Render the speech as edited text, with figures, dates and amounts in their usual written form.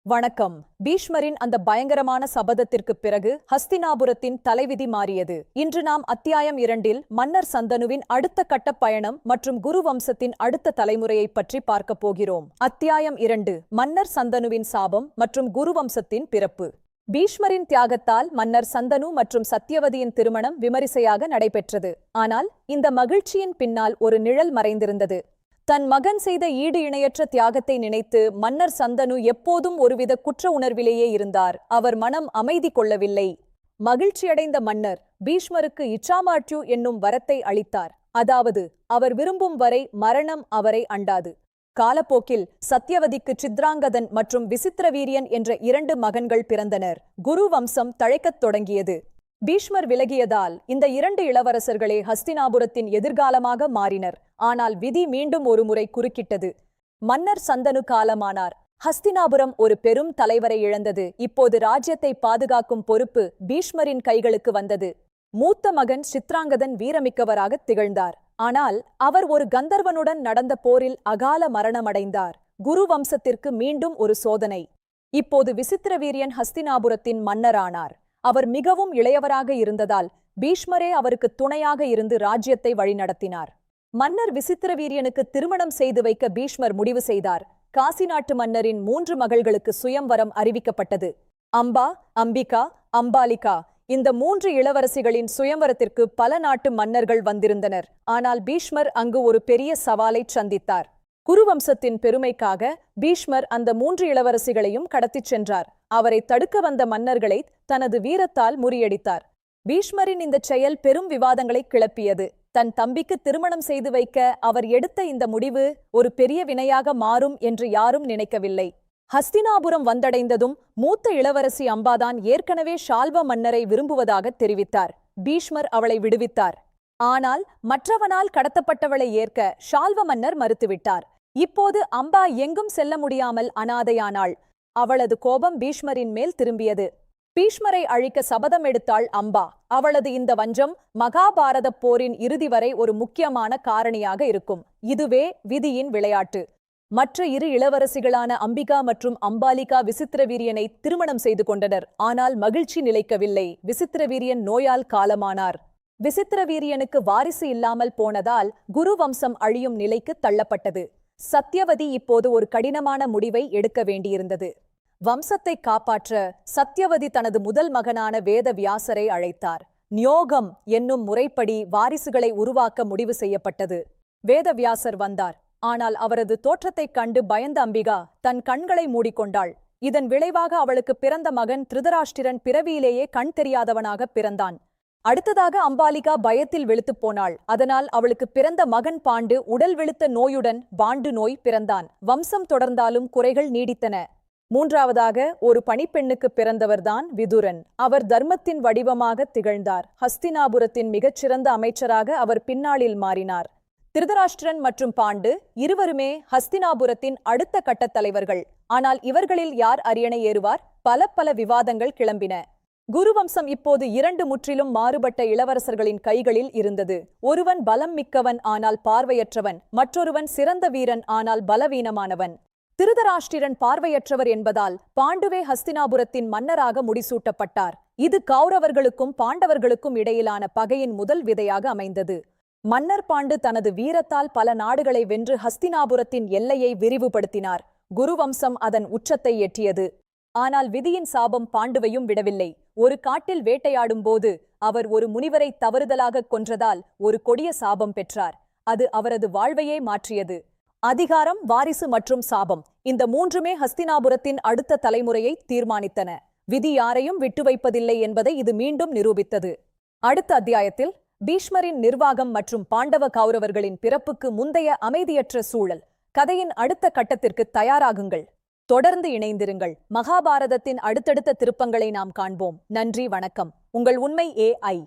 வணக்கம். பீஷ்மரின் அந்த பயங்கரமான சபதத்திற்குப் பிறகு ஹஸ்தினாபுரத்தின் தலைவிதி மாறியது. இன்று நாம் அத்தியாயம் 2இல் மன்னர் சந்தனுவின் அடுத்த கட்டப் பயணம் மற்றும் குரு வம்சத்தின் அடுத்த தலைமுறையைப் பற்றி பார்க்கப் போகிறோம். அத்தியாயம் 2: மன்னர் சந்தனுவின் சாபம் மற்றும் குரு வம்சத்தின் பிறப்பு. பீஷ்மரின் தியாகத்தால் மன்னர் சந்தனு மற்றும் சத்யவதியின் திருமணம் விமரிசையாக நடைபெற்றது. ஆனால் இந்த மகிழ்ச்சியின் பின்னால் ஒரு நிழல் மறைந்திருந்தது. தன் மகன் செய்த ஈடு இணையற்ற தியாகத்தை நினைத்து மன்னர் சந்தனு எப்போதும் ஒருவித குற்ற உணர்விலேயே இருந்தார். அவர் மனம் அமைதி கொள்ளவில்லை. மகிழ்ச்சியடைந்த மன்னர் பீஷ்மருக்கு இச்சாமாட்யு என்னும் வரத்தை அளித்தார். அதாவது, அவர் விரும்பும் வரை மரணம் அவரை அண்டாது. காலப்போக்கில் சத்யவதிக்கு சித்ராங்கதன் மற்றும் விசித்திரவீரியன் என்ற 2 மகன்கள் பிறந்தனர். குரு வம்சம் தழைக்கத் தொடங்கியது. பீஷ்மர் விலகியதால் இந்த 2 இளவரசர்களே ஹஸ்தினாபுரத்தின் எதிர்காலமாக மாறினர். ஆனால் விதி மீண்டும் ஒருமுறை குறுக்கிட்டது. மன்னர் சந்தனு காலமானார். ஹஸ்தினாபுரம் ஒரு பெரும் தலைவரை இழந்தது. இப்போது ராஜ்யத்தை பாதுகாக்கும் பொறுப்பு பீஷ்மரின் கைகளுக்கு வந்தது. மூத்த மகன் சித்ராங்கதன் வீரமிக்கவராக திகழ்ந்தார். ஆனால் அவர் ஒரு கந்தர்வனுடன் நடந்த போரில் அகால மரணமடைந்தார். குரு வம்சத்திற்கு மீண்டும் ஒரு சோதனை. இப்போது விசித்திரவீரியன் ஹஸ்தினாபுரத்தின் மன்னரானார். அவர் மிகவும் இளையவராக இருந்ததால் பீஷ்மரே அவருக்கு துணையாக இருந்து ராஜ்யத்தை வழிநடத்தினார். மன்னர் விசித்திரவீரியனுக்கு திருமணம் செய்து வைக்க பீஷ்மர் முடிவு செய்தார். காசி நாட்டு மன்னரின் 3 மகள்களுக்கு சுயம்வரம் அறிவிக்கப்பட்டது. அம்பா, அம்பிகா, அம்பாலிகா இந்த 3 இளவரசிகளின் சுயம்வரத்திற்கு பல நாட்டு மன்னர்கள் வந்திருந்தனர். ஆனால் பீஷ்மர் அங்கு ஒரு பெரிய சவாலை சந்தித்தார். குருவம்சத்தின் பெருமைக்காக பீஷ்மர் அந்த 3 இளவரசிகளையும் கடத்திச் சென்றார். அவரை தடுக்க வந்த மன்னர்களை தனது வீரத்தால் முறியடித்தார். பீஷ்மரின் இந்த செயல் பெரும் விவாதங்களை கிளப்பியது. தன் தம்பிக்கு திருமணம் செய்து வைக்க அவர் எடுத்த இந்த முடிவு ஒரு பெரிய வினையாக மாறும் என்று யாரும் நினைக்கவில்லை. ஹஸ்தினாபுரம் வந்தடைந்ததும் மூத்த இளவரசி அம்பாதான் ஏற்கனவே ஷால்வ மன்னரை விரும்புவதாக தெரிவித்தார். பீஷ்மர் அவளை விடுவித்தார். ஆனால் மற்றவனால் கடத்தப்பட்டவளை ஏற்க ஷால்வ மன்னர் மறுத்துவிட்டார். இப்போது அம்பா எங்கும் செல்ல முடியாமல் அனாதையானாள். அவளது கோபம் பீஷ்மரின் மேல் திரும்பியது. பீஷ்மரை அழிக்க சபதம் எடுத்தாள் அம்பா. அவளது இந்த வஞ்சம் மகாபாரத போரின் இறுதி வரை ஒரு முக்கியமான காரணியாக இருக்கும். இதுவே விதியின் விளையாட்டு. மற்ற 2 இளவரசிகளான அம்பிகா மற்றும் அம்பாலிகா விசித்திரவீரியனை திருமணம் செய்து கொண்டனர். ஆனால் மகிழ்ச்சி நிலைக்கவில்லை. விசித்திரவீரியன் நோயால் காலமானார். விசித்திரவீரியனுக்கு வாரிசு இல்லாமல் போனதால் குரு வம்சம் அழியும் நிலைக்கு தள்ளப்பட்டது. சத்யவதி இப்போது ஒரு கடினமான முடிவை எடுக்க வேண்டியிருந்தது. வம்சத்தை காப்பாற்ற சத்யவதி தனது முதல் மகனான வேதவியாசரை அழைத்தார். நியோகம் என்னும் முறைப்படி வாரிசுகளை உருவாக்க முடிவு செய்யப்பட்டது. வேதவியாசர் வந்தார். ஆனால் அவரது தோற்றத்தைக் கண்டு பயந்த அம்பிகா தன் கண்களை மூடிக்கொண்டாள். இதன் விளைவாக அவளுக்கு பிறந்த மகன் திருதராஷ்டிரன் பிறவியிலேயே கண் தெரியாதவனாக பிறந்தான். அடுத்ததாக அம்பாலிகா பயத்தில் வெளுத்துப் போனாள். அதனால் அவளுக்கு பிறந்த மகன் பாண்டு உடல் வெளுத்த நோயுடன் பாண்டு நோய் பிறந்தான். வம்சம் தொடர்ந்தாலும் குறைகள் நீடித்தன. 3ஆவதாக ஒரு பணிப்பெண்ணுக்கு பிறந்தவர்தான் விதுரன். அவர் தர்மத்தின் வடிவமாக திகழ்ந்தார். ஹஸ்தினாபுரத்தின் மிகச்சிறந்த அமைச்சராக அவர் பின்னாளில் மாறினார். திருதராஷ்டிரன் மற்றும் பாண்டு இருவருமே ஹஸ்தினாபுரத்தின் அடுத்த கட்டத் தலைவர்கள். ஆனால் இவர்களில் யார் அரியணை ஏறுவார்? பல விவாதங்கள் கிளம்பின. குருவம்சம் இப்போது 2 முற்றிலும் மாறுபட்ட இளவரசர்களின் கைகளில் இருந்தது. ஒருவன் பலம் மிக்கவன் ஆனால் பார்வையற்றவன். மற்றொருவன் சிறந்த வீரன் ஆனால் பலவீனமானவன். திருதராஷ்டிரன் பார்வையற்றவர் என்பதால் பாண்டுவே ஹஸ்தினாபுரத்தின் மன்னராக முடிசூட்டப்பட்டார். இது கௌரவர்களுக்கும் பாண்டவர்களுக்கும் இடையிலான பகையின் முதல் விதையாக அமைந்தது. மன்னர் பாண்டு தனது வீரத்தால் பல நாடுகளை வென்று ஹஸ்தினாபுரத்தின் எல்லையை விரிவுபடுத்தினார். குருவம்சம் அதன் உச்சத்தை எட்டியது. ஆனால் விதியின் சாபம் பாண்டுவையும் விடவில்லை. ஒரு காட்டில் வேட்டையாடும் போது அவர் ஒரு முனிவரை தவறுதலாக கொன்றதால் ஒரு கொடிய சாபம் பெற்றார். அது அவரது வாழ்வையே மாற்றியது. அதிகாரம், வாரிசு மற்றும் சாபம் இந்த 3மே ஹஸ்தினாபுரத்தின் அடுத்த தலைமுறையை தீர்மானித்தன. விதி யாரையும் விட்டு வைப்பதில்லை என்பதை இது மீண்டும் நிரூபித்தது. அடுத்த அத்தியாயத்தில் பீஷ்மரின் நிர்வாகம் மற்றும் பாண்டவ கௌரவர்களின் பிறப்புக்கு முந்தைய அமைதியற்ற சூழல். கதையின் அடுத்த கட்டத்திற்கு தயாராகுங்கள். தொடர்ந்து இணைந்திருங்கள். மகாபாரதத்தின் அடுத்தடுத்த திருப்பங்களை நாம் காண்போம். நன்றி, வணக்கம். உங்கள் உண்மை AI.